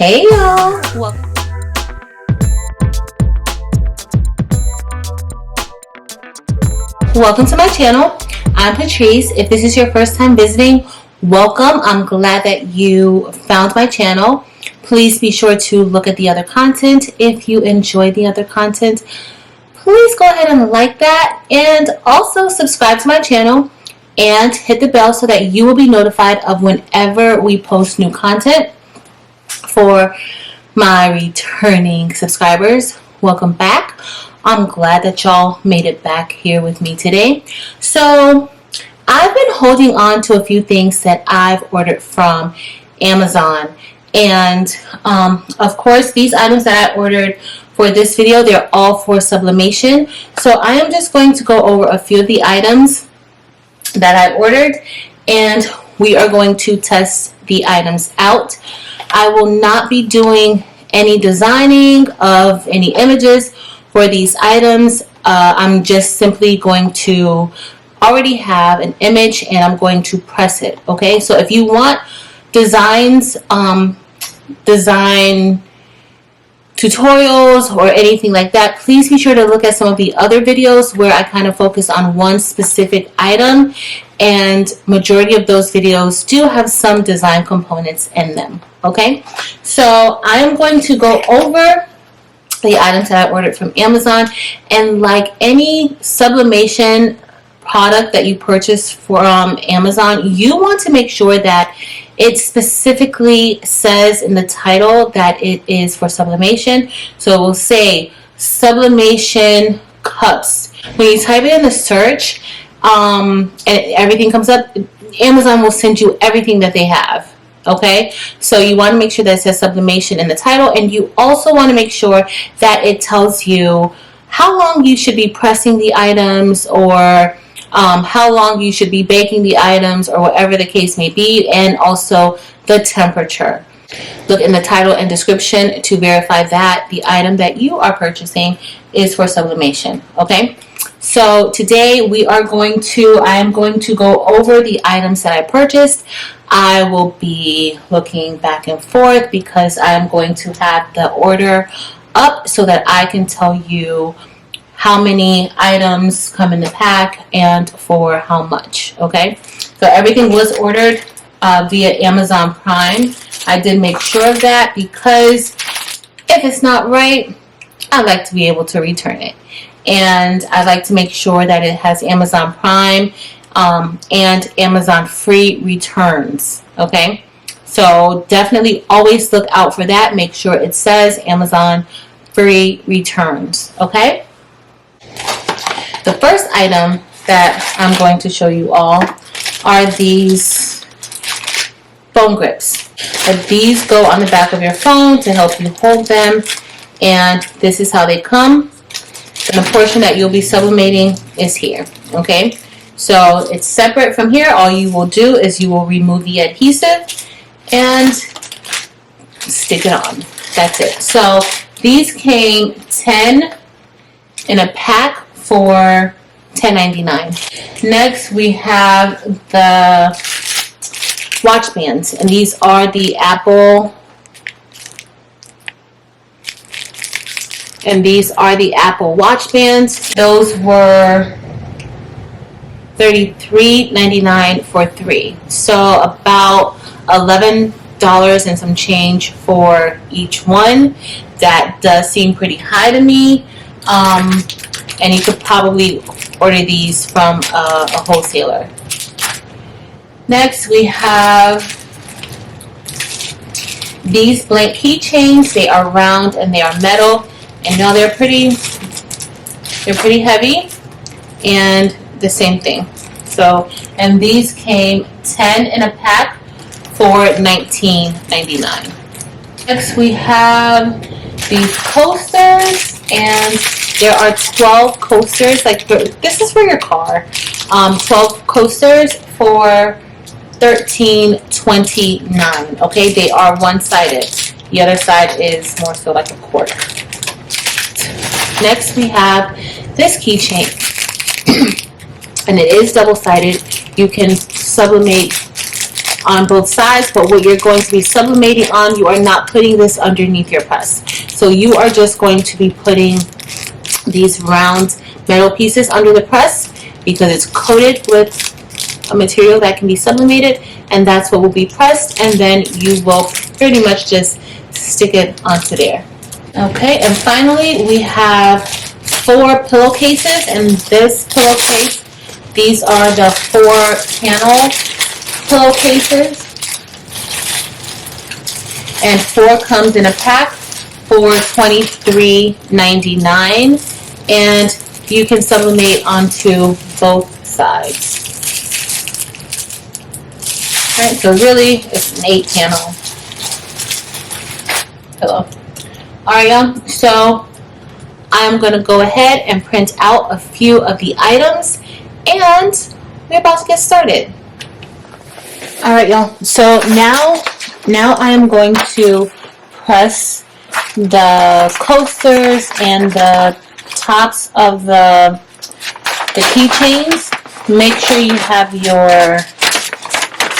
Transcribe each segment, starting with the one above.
Hey y'all! Welcome to my channel. I'm Patrice. If this is your first time visiting, welcome. I'm glad that you found my channel. Please be sure to look at the other content. If you enjoy the other content, please go ahead and like that, and also subscribe to my channel and hit the bell so that you will be notified of whenever we post new content. For my returning subscribers, welcome back. I'm glad that y'all made it back here with me today. So I've been holding on to a few things that I've ordered from Amazon, and of course these items that I ordered for this video, they're all for sublimation. So I am just going to go over a few of the items that I ordered, and we are going to test the items out. I will not be doing any designing of any images for these items. I'm just simply going to already have an image and I'm going to press it. Okay, so if you want designs, design tutorials or anything like that, please be sure to look at some of the other videos where I kind of focus on one specific item, and majority of those videos do have some design components in them. Okay, so I am going to go over the items that I ordered from Amazon, and like any sublimation product that you purchase from Amazon, you want to make sure that it specifically says in the title that it is for sublimation. So it will say sublimation cups. When you type it in the search and everything comes up, Amazon will send you everything that they have. Okay, so you want to make sure that it says sublimation in the title, and you also want to make sure that it tells you how long you should be pressing the items, or how long you should be baking the items, or whatever the case may be, and also the temperature. Look in the title and description to verify that the item that you are purchasing is for sublimation. Okay, so today I am going to go over the items that I purchased. I will be looking back and forth because I am going to have the order up so that I can tell you how many items come in the pack and for how much. Okay, so everything was ordered via Amazon Prime. I did make sure of that because if it's not right, I like to be able to return it, and I like to make sure that it has Amazon Prime and Amazon free returns. Okay, so definitely always look out for that. Make sure it says Amazon free returns. Okay, the first item that I'm going to show you all are these phone grips. These go on the back of your phone to help you hold them, and this is how they come. And the portion that you'll be sublimating is here. Okay, so it's separate from here. All you will do is you will remove the adhesive and stick it on. That's it. So these came 10 in a pack for $10.99. Next we have the watch bands, and these are the Apple. And these are the Apple watch bands. Those were $33.99 for 3. So about $11 and some change for each one. That does seem pretty high to me. And you could probably order these from a wholesaler. Next we have these blank keychains. They are round and they are metal, and now they're pretty heavy, and the same thing. So, and these came 10 in a pack for $19.99. Next we have these coasters, and there are 12 coasters. Like this is for your car. 12 coasters for $13.29. Okay, they are one-sided. The other side is more so like a quarter. Next we have this keychain, and it is double-sided. You can sublimate on both sides, but what you're going to be sublimating on, you are not putting this underneath your press. So you are just going to be putting these round metal pieces under the press because it's coated with a material that can be sublimated, and that's what will be pressed, and then you will pretty much just stick it onto there. Okay, and finally we have 4 pillowcases. In this pillowcase, these are the 4-panel pillowcases, and 4 comes in a pack for $23.99, and you can sublimate onto both sides. Alright, so really it's an 8-panel pillow. Alright, y'all, so I'm going to go ahead and print out a few of the items, and we're about to get started. Alright, y'all, so now I am going to press the coasters and the tops of the keychains. Make sure you have your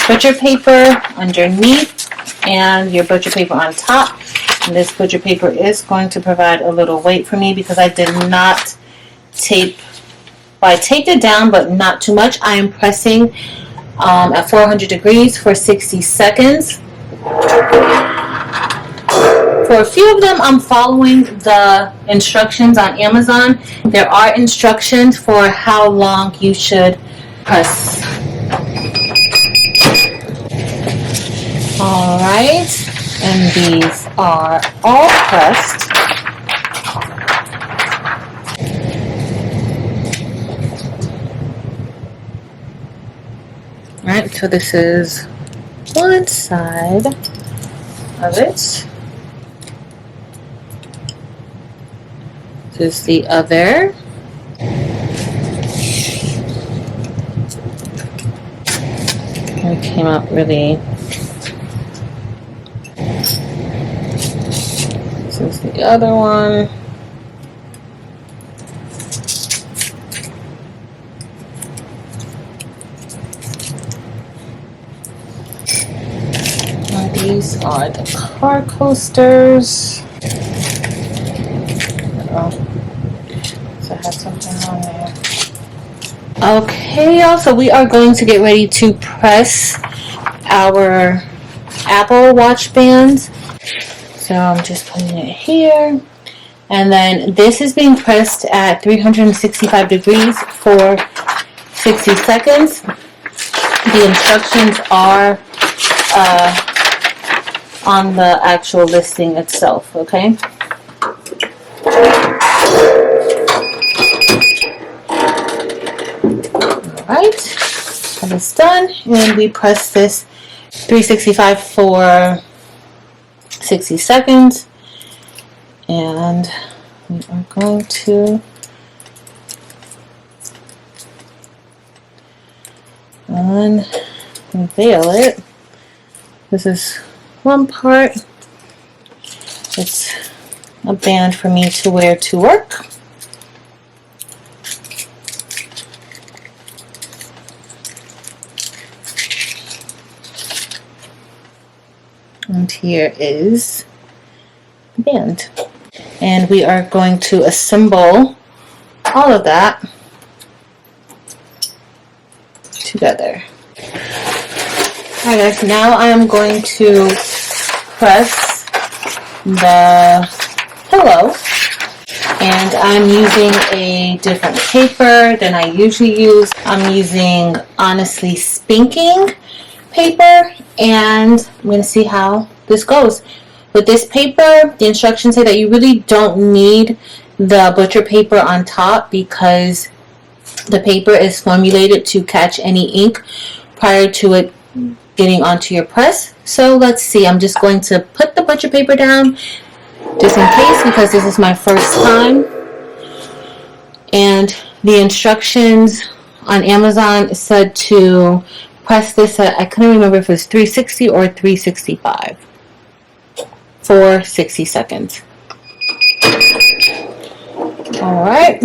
butcher paper underneath and your butcher paper on top. And this butcher paper is going to provide a little weight for me because I did not tape, well, I taped it down but not too much. I am pressing at 400 degrees for 60 seconds. For a few of them, I'm following the instructions on Amazon. There are instructions for how long you should press. Alright, and these are all pressed. Alright, so this is one side of it. This is the other. It came out really. This is the other one. And these are the car coasters. So I have something on there. Okay, y'all, so we are going to get ready to press our Apple Watch bands. So I'm just putting it here. And then this is being pressed at 365 degrees for 60 seconds. The instructions are on the actual listing itself, okay? Alright, that is done, and we press this 365 for 60 seconds, and we are going to unveil it. This is one part. It's a band for me to wear to work. And here is the band. And we are going to assemble all of that together. Alright guys, now I am going to press the pillow. And I'm using a different paper than I usually use. I'm using Honestly Spinking paper, and I'm going to see how this goes. With this paper, the instructions say that you really don't need the butcher paper on top because the paper is formulated to catch any ink prior to it getting onto your press. So let's see, I'm just going to put the butcher paper down just in case because this is my first time. And the instructions on Amazon said to press this at, I couldn't remember if it was 360 or 365 for 60 seconds. Alright,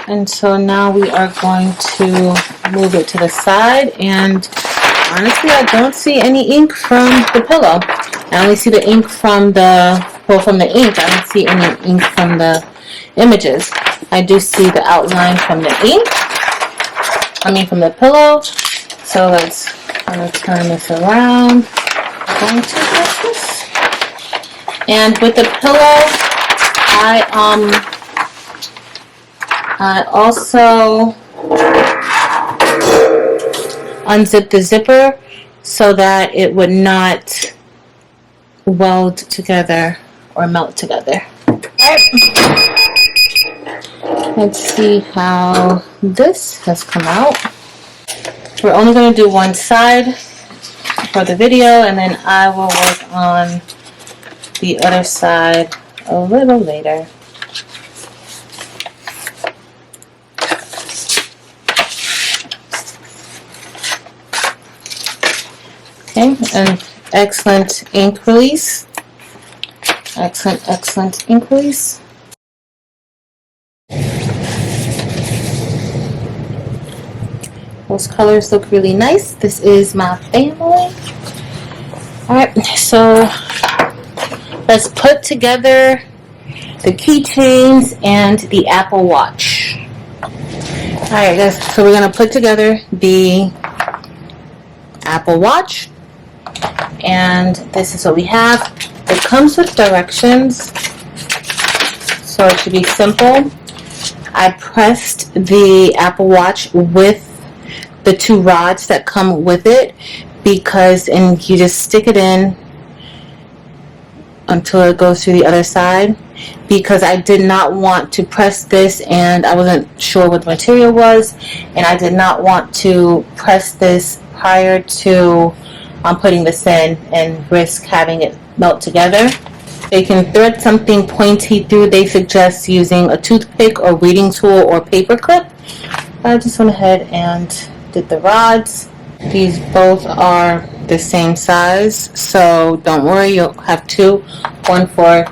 and so now we are going to move it to the side and honestly, I don't see any ink from the pillow. I only see the ink from the, well, from the ink. I don't see any ink from the images. I do see the outline from the ink. I mean, from the pillow. So I'm going to turn this around. I'm going to get this. And with the pillow, I also unzip the zipper so that it would not weld together or melt together. Let's see how this has come out. We're only going to do one side for the video, and then I will work on the other side a little later. Okay, and excellent ink release. Excellent ink release. Those colors look really nice. This is my family. Alright, so let's put together the keychains and the Apple Watch. Alright guys, so we're going to put together the Apple Watch. And this is what we have. It comes with directions, so it should be simple. I pressed the Apple Watch with the two rods that come with it, and you just stick it in until it goes to the other side, because I did not want to press this and I wasn't sure what the material was, and I did not want to press this prior to putting this in and risk having it melt together. They can thread something pointy through. They suggest using a toothpick or reading tool or paper clip. I just went ahead and did the rods. These both are the same size, so don't worry, you'll have two, one for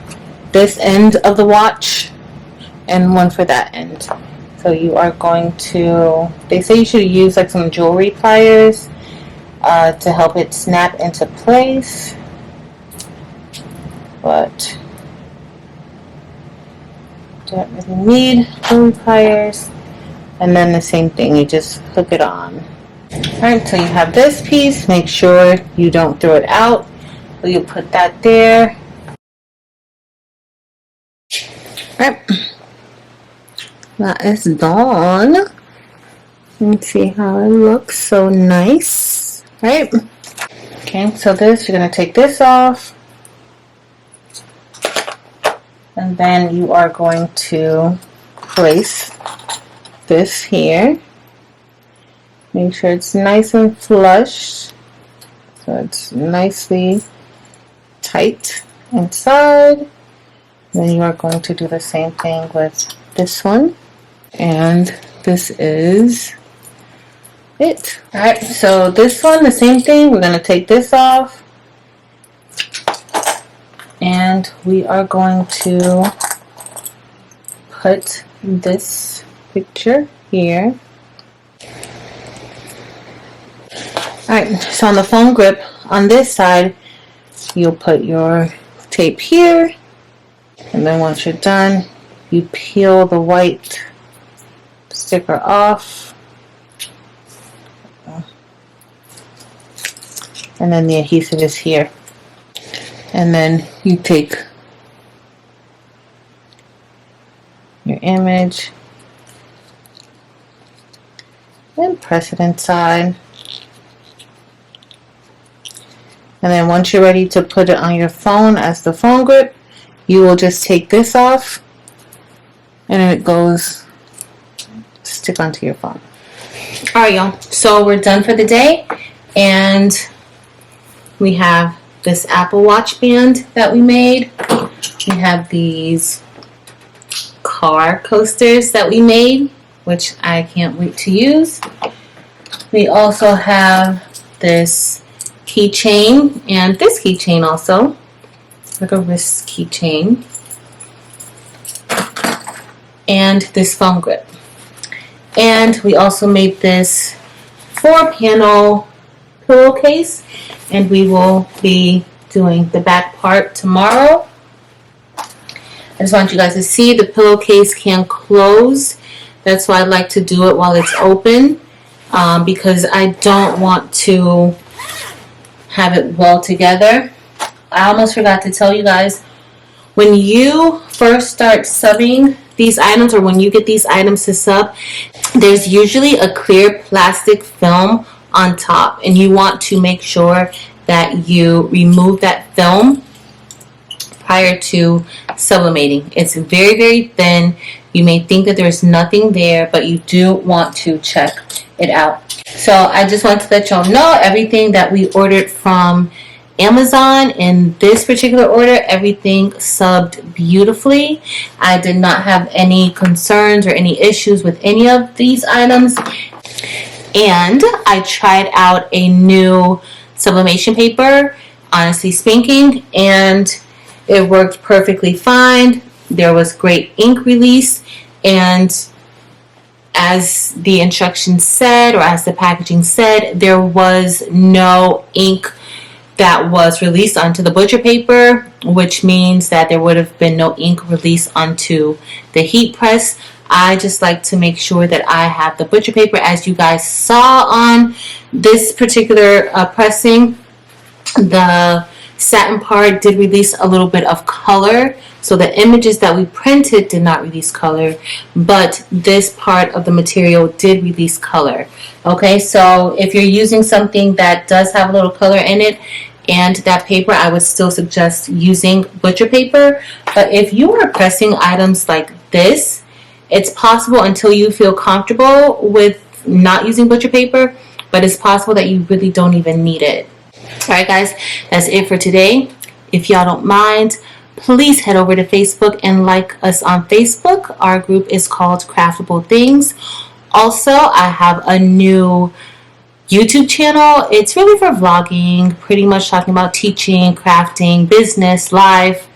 this end of the watch and one for that end. So you are going to, they say you should use like some jewelry pliers to help it snap into place, but don't really need jewelry pliers. And then the same thing, you just hook it on. Alright, so you have this piece. Make sure you don't throw it out. So you put that there. Alright, that is done. Let's see how it looks. So nice. Right? Okay, so this, you're going to take this off. And then you are going to place this here. Make sure it's nice and flush, so it's nicely tight inside. Then you are going to do the same thing with this one, and this is it. Alright, so this one, the same thing. We're going to take this off, and we are going to put this picture here. Alright, so on the phone grip on this side, you'll put your tape here, and then once you're done, you peel the white sticker off, and then the adhesive is here. And then you take your image and press it inside. And then once you're ready to put it on your phone as the phone grip, you will just take this off, and it goes stick onto your phone. Alright y'all, so we're done for the day, and we have this Apple Watch band that we made. We have these car coasters that we made, which I can't wait to use. We also have this keychain, and this keychain also, like a wrist keychain, and this phone grip. And we also made this 4-panel pillowcase, and we will be doing the back part tomorrow. I just want you guys to see the pillowcase can close. That's why I like to do it while it's open, because I don't want to have it well together. I almost forgot to tell you guys, when you first start subbing these items, or when you get these items to sub, there's usually a clear plastic film on top, and you want to make sure that you remove that film prior to sublimating. It's very, very thin. You may think that there's nothing there, but you do want to check it out. So I just want to let y'all know everything that we ordered from Amazon in this particular order, everything subbed beautifully. I did not have any concerns or any issues with any of these items. And I tried out a new sublimation paper, honestly speaking, and it worked perfectly fine. There was great ink release, and as the instructions said, or as the packaging said, there was no ink that was released onto the butcher paper, which means that there would have been no ink released onto the heat press. I just like to make sure that I have the butcher paper. As you guys saw on this particular pressing, the satin part did release a little bit of color, so the images that we printed did not release color, but this part of the material did release color. Okay, so if you're using something that does have a little color in it and that paper, I would still suggest using butcher paper. But if you are pressing items like this, it's possible, until you feel comfortable with not using butcher paper, but it's possible that you really don't even need it. Alright guys, that's it for today. If y'all don't mind, please head over to Facebook and like us on Facebook. Our group is called Craftable Things. Also, I have a new YouTube channel. It's really for vlogging, pretty much talking about teaching, crafting, business, life,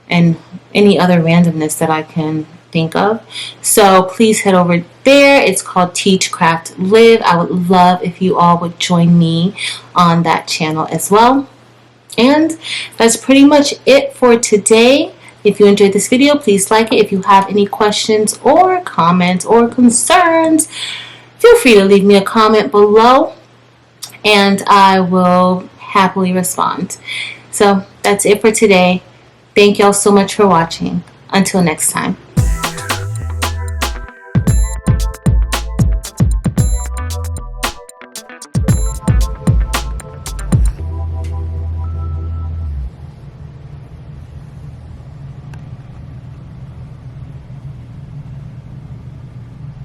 and any other randomness that I can think of. So please head over there. It's called Teach, Craft, Live. I would love if you all would join me on that channel as well. And that's pretty much it for today. If you enjoyed this video, please like it. If you have any questions or comments or concerns, feel free to leave me a comment below and I will happily respond. So that's it for today. Thank y'all so much for watching. Until next time.